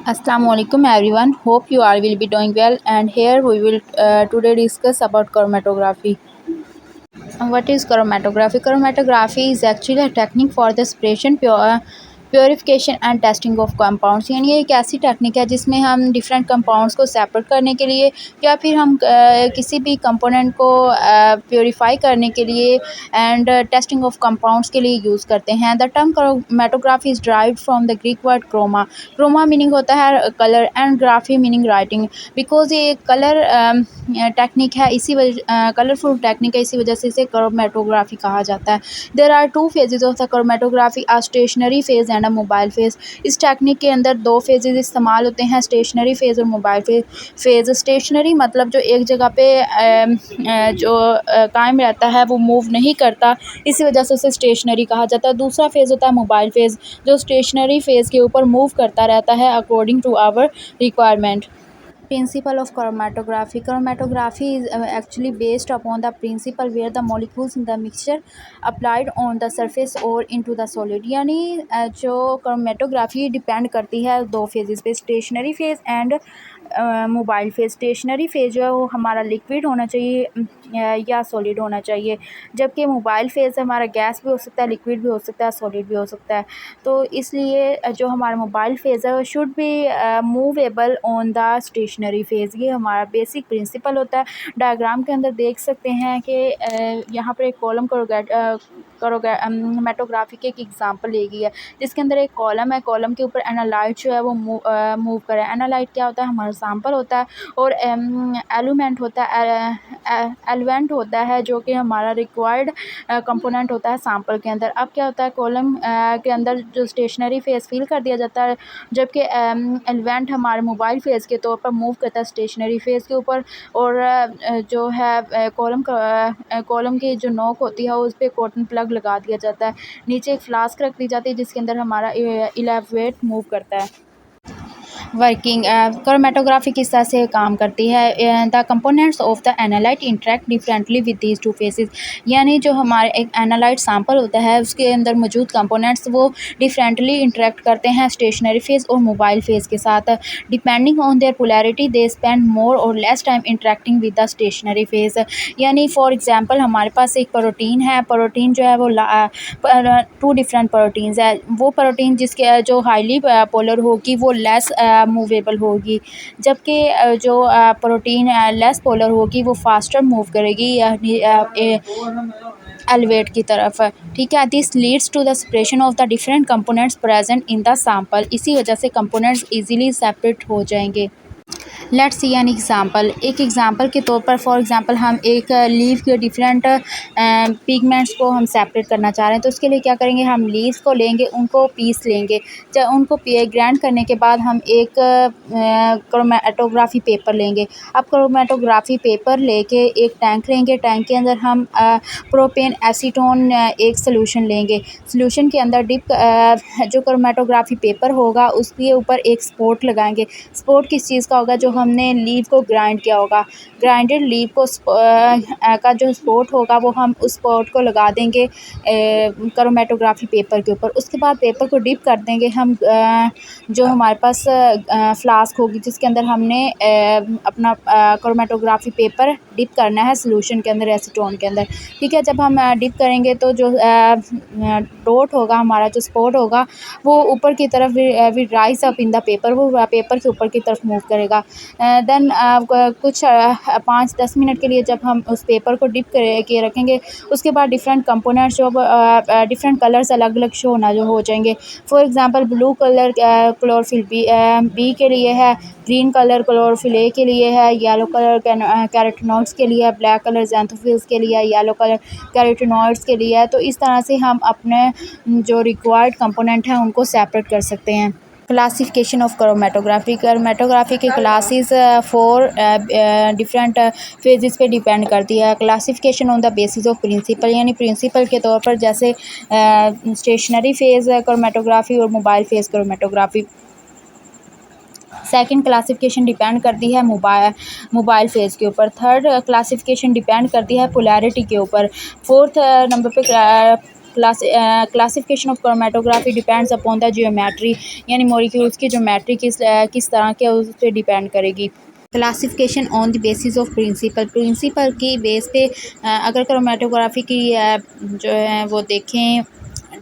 Assalamualaikum everyone. Hope you all will be doing well. And here we will today discuss about chromatography. What is chromatography? Chromatography is actually a technique for the separation, purification and testing of compounds. यानी ये एक ऐसी technique है जिसमें हम different compounds को separate करने के लिए या फिर हम किसी भी कंपोनेंट को प्योरीफाई करने के लिए एंड टेस्टिंग ऑफ कंपाउंड्स के लिए यूज़ करते हैं। The term chromatography is derived from the Greek word chroma. Chroma meaning होता है colour and graphy meaning writing. Because ये कलर टेक्निक है, इसी वजह कलरफुल टेक्निक है, इसी वजह से इसे क्रोमेटोग्राफी कहा जाता है। There are two phases of the chromatography, a stationary phase and a mobile phase. इस टेक्निक के अंदर दो फेजेज इस्तेमाल होते हैं, स्टेशनरी फेज और मोबाइल फेज। स्टेशनरी मतलब जो एक जगह पे जो कायम रहता है, वो मूव नहीं करता, इसी वजह से उसे स्टेशनरी कहा जाता है। दूसरा फेज़ होता है मोबाइल फेज़, जो स्टेशनरी फेज़ के ऊपर मूव करता रहता है according to our requirement. Principle of chromatography. Chromatography is actually based upon the principle where the molecules in the mixture applied on the surface or into the solid। यानी जो chromatography depend करती है दो phases पे, stationery phase and mobile phase. Stationary phase जो है वो हमारा लिक्विड होना चाहिए या सॉलिड होना चाहिए, जबकि मोबाइल फेज हमारा गैस भी हो सकता है, लिक्विड भी हो सकता है, सॉलिड भी हो सकता है। तो इसलिए जो हमारा मोबाइल फेज है वो should be movable on the stationary phase. ये हमारा बेसिक प्रिंसिपल होता है। डायग्राम के अंदर देख सकते हैं कि यहाँ पर एक कॉलम क्रोमेटोग्राफी की एक एग्जांपल ली गई है, जिसके अंदर एक कॉलम है, कॉलम के ऊपर एनालाइट जो है वो मूव करे। एनालाइट क्या होता है? हमारा सैंपल होता है, और एलिमेंट होता है, एलिमेंट होता है जो कि हमारा रिक्वायर्ड कंपोनेंट होता है सैंपल के अंदर। अब क्या होता है, कॉलम के अंदर जो स्टेशनरी फेज़ फिल कर दिया जाता है, जबकि एलिमेंट हमारे मोबाइल फेज़ के तौर पर मूव करता है स्टेशनरी फेज़ के ऊपर। और जो है कॉलम की जो नोक होती है उस पर कॉटन प्लग लगा दिया जाता है, नीचे एक फ्लास्क रख दी जाती है जिसके अंदर हमारा इलेक्ट्रोड मूव करता है। वर्किंग क्रोमेटोग्राफी किस तरह से काम करती है? The components of the analyte interact differently with these two faces. यानी जो हमारे एक एनालाइट सैंपल होता है उसके अंदर मौजूद कंपोनेंट्स वो डिफरेंटली इंटरेक्ट करते हैं स्टेशनरी फेज़ और मोबाइल फेज़ के साथ। Depending on their polarity they spend more or less time interacting with the stationary phase. यानी फॉर एग्जांपल हमारे पास एक प्रोटीन है, प्रोटीन जो है वो टू डिफरेंट प्रोटीन्स है। वो प्रोटीन जिसके जो हाईली पोलर होगी वो लेस मूवेबल होगी, जबकि जो प्रोटीन लेस पोलर होगी वो फास्टर मूव करेगी एलिवेट की तरफ। ठीक है, this leads to the separation of the different components present in the sample. इसी वजह से कंपोनेंट्स इजीली सेपरेट हो जाएंगे। Let's see an example. एक एग्जांपल के तौर पर फॉर एग्जांपल हम एक लीफ के डिफरेंट पिगमेंट्स को हम सेपरेट करना चाह रहे हैं, तो उसके लिए क्या करेंगे, हम लीव्स को लेंगे, उनको पीस लेंगे। जब उनको ग्राइंड करने के बाद हम एक क्रोमेटोग्राफी पेपर लेंगे। अब क्रोमेटोग्राफी पेपर लेके एक टैंक लेंगे, टैंक के अंदर हम प्रोपेन एसीटोन एक सोल्यूशन लेंगे। सोल्यूशन के अंदर डिप जो क्रोमेटोग्राफी पेपर होगा उसके ऊपर एक स्पॉट लगाएंगे। स्पॉट किस चीज़ का होगा? जो हमने लीव को ग्राइंड किया होगा, ग्राइंडेड लीव को का जो स्पॉट होगा वो हम उस स्पॉट को लगा देंगे क्रोमेटोग्राफी पेपर के ऊपर। उसके बाद पेपर को डिप कर देंगे हम जो हमारे पास फ्लास्क होगी जिसके अंदर हमने अपना क्रोमेटोग्राफी पेपर डिप करना है सोल्यूशन के अंदर, एसीटोन के अंदर। ठीक है, जब हम डिप करेंगे तो जो डॉट होगा, हमारा जो स्पॉट होगा वो ऊपर की तरफ will rise up in the paper, वो पेपर के ऊपर की तरफ मूव करेगा। देन कुछ 5-10 मिनट के लिए जब हम उस पेपर को डिप के रखेंगे, उसके बाद डिफरेंट कंपोनेंट्स जो डिफरेंट कलर्स अलग अलग शो होना जो हो जाएंगे। For example blue colour chlorophyll b के लिए है, ग्रीन कलर क्लोरोफिल ए के लिए है, येलो कलर कैरोटीनॉइड्स के लिए है, ब्लैक कलर ज़ैंथोफिल्स के लिए है, येलो कलर कैरोटीनॉइड्स के लिए है। तो इस तरह से हम अपने जो रिक्वायर्ड कंपोनेंट हैं उनको सेपरेट कर सकते हैं। क्लासिफिकेशन ऑफ क्रोमेटोग्राफी की क्लासेस 4 डिफरेंट फेजेस पे डिपेंड करती है। Classification on the basis of principle, यानी प्रिंसिपल के तौर पर, जैसे स्टेशनरी फेज़ क्रोमेटोग्राफी और mobile phase chromatography. Second classification depend करती है मोबाइल फेज़ के ऊपर। थर्ड क्लासिफिकेशन डिपेंड करती है पोलैरिटी के ऊपर। फोर्थ नंबर पे classification of chromatography depends upon the geometry, यानी मॉलिक्यूल्स की ज्योमेट्री किस तरह के उस पर डिपेंड करेगी। Classification on the basis of principle की बेस पे अगर क्रोमेटोग्राफी की जो है वो देखें,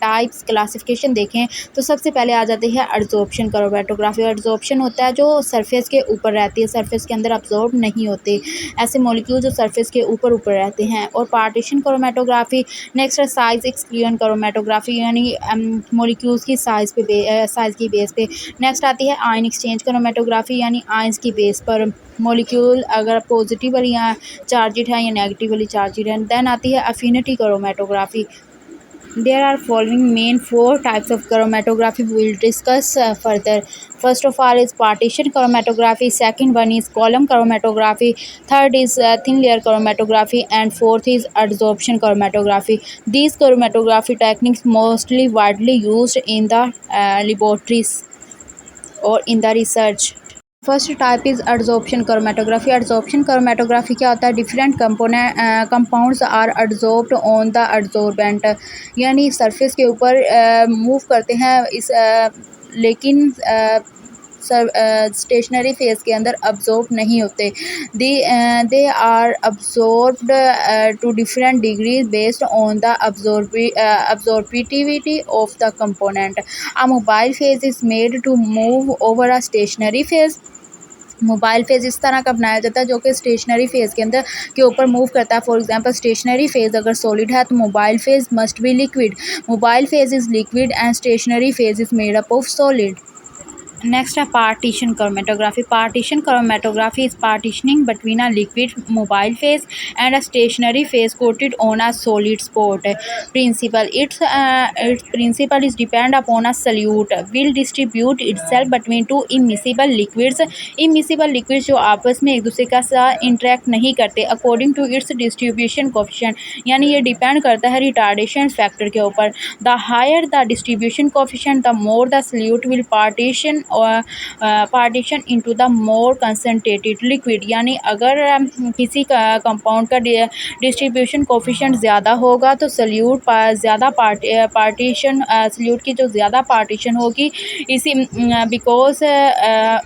टाइप्स क्लासिफिकेशन देखें, तो सबसे पहले आ जाती है एडजॉर्प्शन क्रोमेटोग्राफी। एडजॉर्प्शन होता है जो सरफेस के ऊपर रहती है, सरफेस के अंदर अब्जॉर्ब नहीं होते, ऐसे मॉलिक्यूल जो सरफेस के ऊपर ऊपर रहते हैं। और पार्टीशन क्रोमेटोग्राफी, नेक्स्ट है साइज एक्सक्लूजन क्रोमेटोग्राफी, यानी मॉलिक्यूल्स की साइज़ की बेस पे। नेक्स्ट आती है आयन एक्सचेंज क्रोमेटोग्राफी, यानी आयंस की बेस पर मॉलिक्यूल अगर पॉजिटिवली या चार्जेड है या नेगेटिवली चार्जेड है। देन आती है affinity chromatography. There are following main four types of chromatography we will discuss further. First of all is partition chromatography, second one is column chromatography, third is thin layer chromatography, and fourth is adsorption chromatography. These chromatography techniques mostly widely used in the laboratories or in the research. First type is adsorption chromatography. Adsorption chromatography क्या होता है, different compounds are adsorbed on the adsorbent, यानी surface के ऊपर move करते हैं लेकिन stationary phase के अंदर अब्जॉर्ब नहीं होते। They are absorbed to different degree based on the absorptivity of the component. A mobile phase is made to move over a stationary phase. Mobile phase इस तरह का बनाया जाता है जो कि स्टेशनरी फेज के अंदर के ऊपर मूव करता है। फॉर एग्जांपल स्टेशनरी फेज अगर सॉलिड है तो mobile phase must be liquid. Mobile phase is liquid and stationary phase is made up of solid. Next है partition chromatography. Partition chromatography is partitioning between a liquid mobile phase and a stationary phase coated on a solid spot. Principle its principle is depend upon a solute will distribute itself between two immiscible liquids. Immiscible liquids जो आपस में एक दूसरे का साथ interact नहीं करते according to its distribution coefficient, यानी ये डिपेंड करता है रिटार्डेशन फैक्टर के ऊपर। The higher the distribution coefficient the more the solute will partition into the more concentrated liquid, यानी अगर किसी कंपाउंड का डिस्ट्रीब्यूशन कोफिशिएंट ज़्यादा होगा तो सल्यूट ज़्यादा पार्टीशन सल्यूट की जो ज़्यादा पार्टीशन होगी इसी because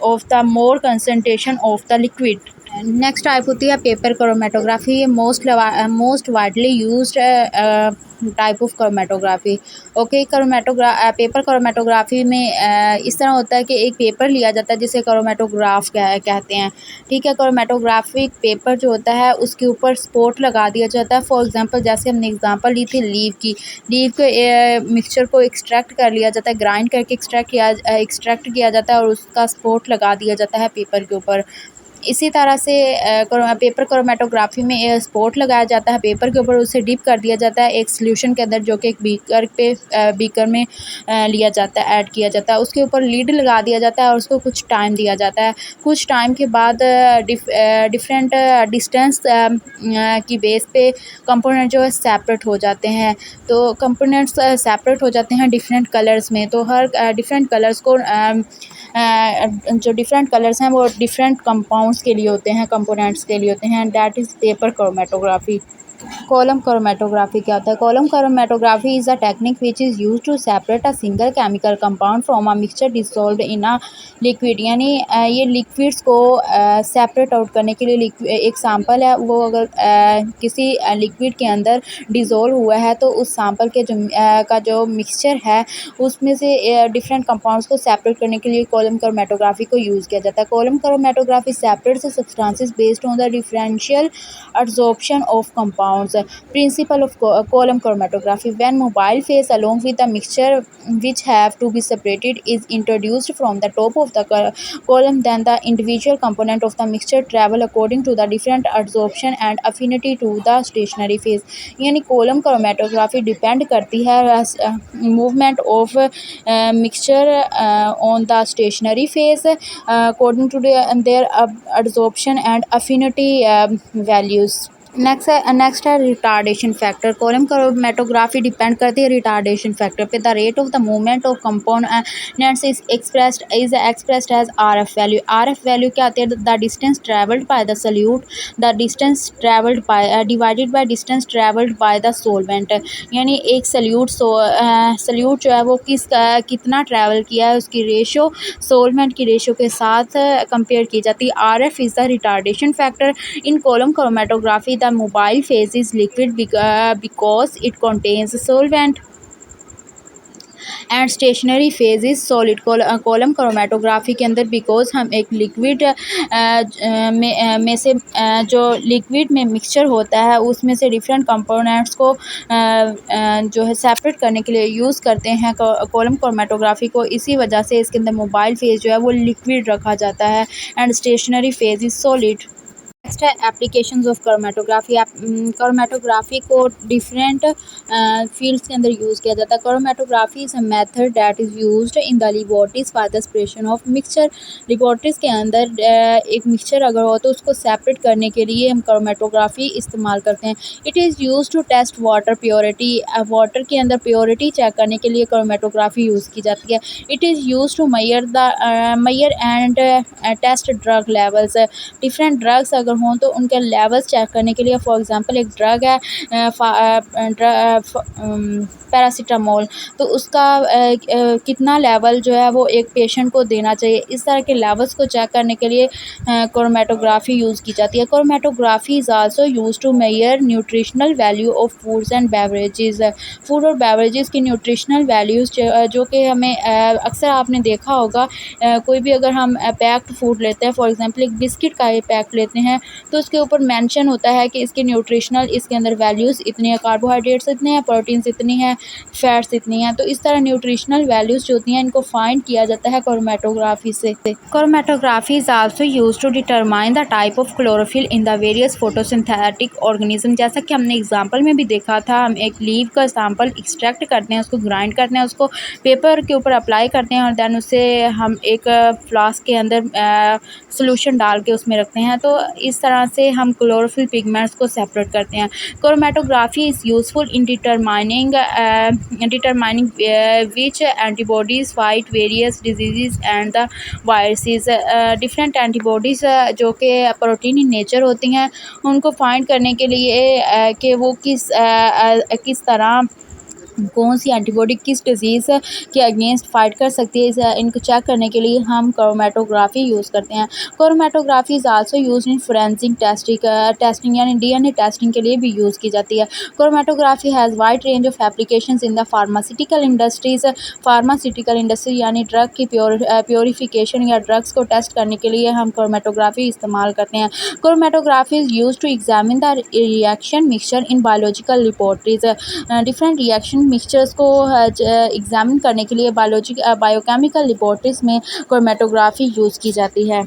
of the more concentration of the liquid. Next type होती है पेपर क्रोमेटोग्राफी। ये most widely used type of chromatography. Okay, paper chromatography में इस तरह होता है कि एक पेपर लिया जाता है जिसे क्रोमेटोग्राफ कहते हैं। ठीक है, क्रोमेटोग्राफिक पेपर जो होता है उसके ऊपर स्पॉट लगा दिया जाता है। फॉर एग्जांपल जैसे हमने एग्जांपल ली थी लीव की, लीव के मिक्सचर को एक्सट्रैक्ट कर लिया जाता है, ग्राइंड करके एक्सट्रैक्ट किया जाता है और उसका स्पॉट लगा दिया जाता है पेपर के ऊपर। इसी तरह से पेपर क्रोमेटोग्राफी में स्पॉट लगाया जाता है पेपर के ऊपर, उसे डिप कर दिया जाता है एक सॉल्यूशन के अंदर जो कि एक बीकर में लिया जाता है, ऐड किया जाता है। उसके ऊपर लीड लगा दिया जाता है और उसको कुछ टाइम दिया जाता है। कुछ टाइम के बाद डिफरेंट डिस्टेंस की बेस पे कंपोनेंट जो है सेपरेट हो जाते हैं। तो कंपोनेंट्स सेपरेट हो जाते हैं डिफरेंट कलर्स में। तो हर डिफरेंट कलर्स को जो डिफरेंट कलर्स हैं वो डिफरेंट कंपाउंड्स के लिए होते हैं, कंपोनेंट्स के लिए होते हैं। That is paper chromatography. Column chromatography क्या होता है? Column chromatography is a technique which is use to separate a single chemical compound from a mixture dissolved in a liquid, यानी ये लिक्विड्स को सेपरेट आउट करने के लिए एक सैंपल है वो अगर किसी लिक्विड के अंदर डिज़ोल्व हुआ है तो उस सैंपल के का जो मिक्सचर है उसमें से डिफरेंट कंपाउंड्स को सेपरेट करने के लिए कॉलम क्रोमेटोग्राफी को यूज़ किया जाता है। Column chromatography separates substances based on the differential adsorption of compounds. Principle of column chromatography: when mobile phase along with the mixture which have to be separated is introduced from the top of the column, then the individual component of the mixture travel according to the different adsorption and affinity to the stationary phase। यानी column chromatography depend करती है movement of mixture on the stationary phase according to their adsorption and affinity values। Next है retardation factor. Column chromatography depend करती है retardation factor पे। The rate of the movement of components is expressed as R F value. R F value क्या आती है? The distance travelled by the solute, the distance travelled by divided by distance travelled by the solvent. यानी एक salute जो है वो कितना travel किया है उसकी रेशो सोलवेंट की रेशो के साथ कंपेयर की जाती है। R F is the retardation factor in column chromatography. The mobile phase is liquid because it contains solvent and stationary phase is solid. Column chromatography के अंदर बिकॉज हम एक लिक्विड में से जो लिक्विड में मिक्सचर होता है उसमें से डिफरेंट कंपोनेंट्स को जो है सेपरेट करने के लिए यूज़ करते हैं कॉलम क्रोमेटोग्राफी को। इसी वजह से इसके अंदर मोबाइल फेज जो है वो लिक्विड रखा जाता है and stationary phase is solid. Next है एप्लीकेशंस ऑफ क्रोमेटोग्राफी। क्रोमेटोग्राफी को डिफरेंट फील्ड्स के अंदर यूज़ किया जाता है। Chromatography is a method that is used in the laboratories for the separation of mixture. Laboratories के अंदर एक मिक्सचर अगर हो तो उसको सेपरेट करने के लिए हम क्रोमेटोग्राफी इस्तेमाल करते हैं। It is use to test water purity. Water के अंदर प्योरिटी चेक करने के लिए क्रोमेटोग्राफी यूज़ की जाती है। It is use to measure and test drug levels. Different drugs अगर हों तो उनके लेवल्स चेक करने के लिए, फॉर एग्जांपल एक ड्रग है पैरासीटामोल, तो उसका कितना लेवल जो है वो एक पेशेंट को देना चाहिए, इस तरह के लेवल्स को चेक करने के लिए क्रोमेटोग्राफी यूज़ की जाती है। Chromatography is also use to measure nutritional value of foods and beverages. Food और बेवरेजेस की न्यूट्रिशनल वैल्यूज़ जो कि हमें अक्सर आपने देखा होगा, कोई भी अगर हम पैक्ड फूड लेते हैं, फॉर एग्जांपल एक बिस्किट का ये पैक लेते हैं तो उसके ऊपर मेंशन होता है कि इसके न्यूट्रिशनल, इसके अंदर वैल्यूज़ इतनी है, कार्बोहाइड्रेट्स इतने हैं, प्रोटीन्स इतनी हैं, फैट्स इतनी हैं। तो इस तरह न्यूट्रिशनल वैल्यूज़ जो होती हैं इनको फाइंड किया जाता है क्रोमेटोग्राफी से। Chromatography is also used to determine the type of chlorophyll in the various photosynthetic organism. जैसा कि हमने एग्जांपल में भी देखा था, हम एक लीव का सैंपल एक्सट्रैक्ट करते हैं, उसको ग्राइंड करते हैं, उसको पेपर के ऊपर अप्लाई करते हैं और दैन उसे हम एक फ्लास्क के अंदर सोल्यूशन डाल के उसमें रखते हैं। तो इस तरह से हम क्लोरोफिल पिगमेंट्स को सेपरेट करते हैं। Chromatography is useful in determining which antibodies fight various diseases and the viruses। Different antibodies जो कि प्रोटीन इन नेचर होती हैं उनको फाइंड करने के लिए कि वो किस तरह कौन सी एंटीबॉडी किस डिजीज़ के अगेंस्ट फाइट कर सकती है, इनको चेक करने के लिए हम क्रोमेटोग्राफी यूज़ करते हैं। Chromatography is also used in forensic testing यानी डीएनए टेस्टिंग के लिए भी यूज़ की जाती है। Chromatography has wide range of applications in the pharmaceutical industries. Pharmaceutical industry यानी ड्रग की प्योरीफिकेशन या ड्रग्स को टेस्ट करने के लिए हम क्रोमेटोग्राफी इस्तेमाल करते हैं। Chromatography is used to examine the reaction mixture in biological laboratories. Different reaction mixtures को एग्जामिन करने के लिए बायोकेमिकल लेबोरेटरीज में क्रोमेटोग्राफी यूज़ की जाती है।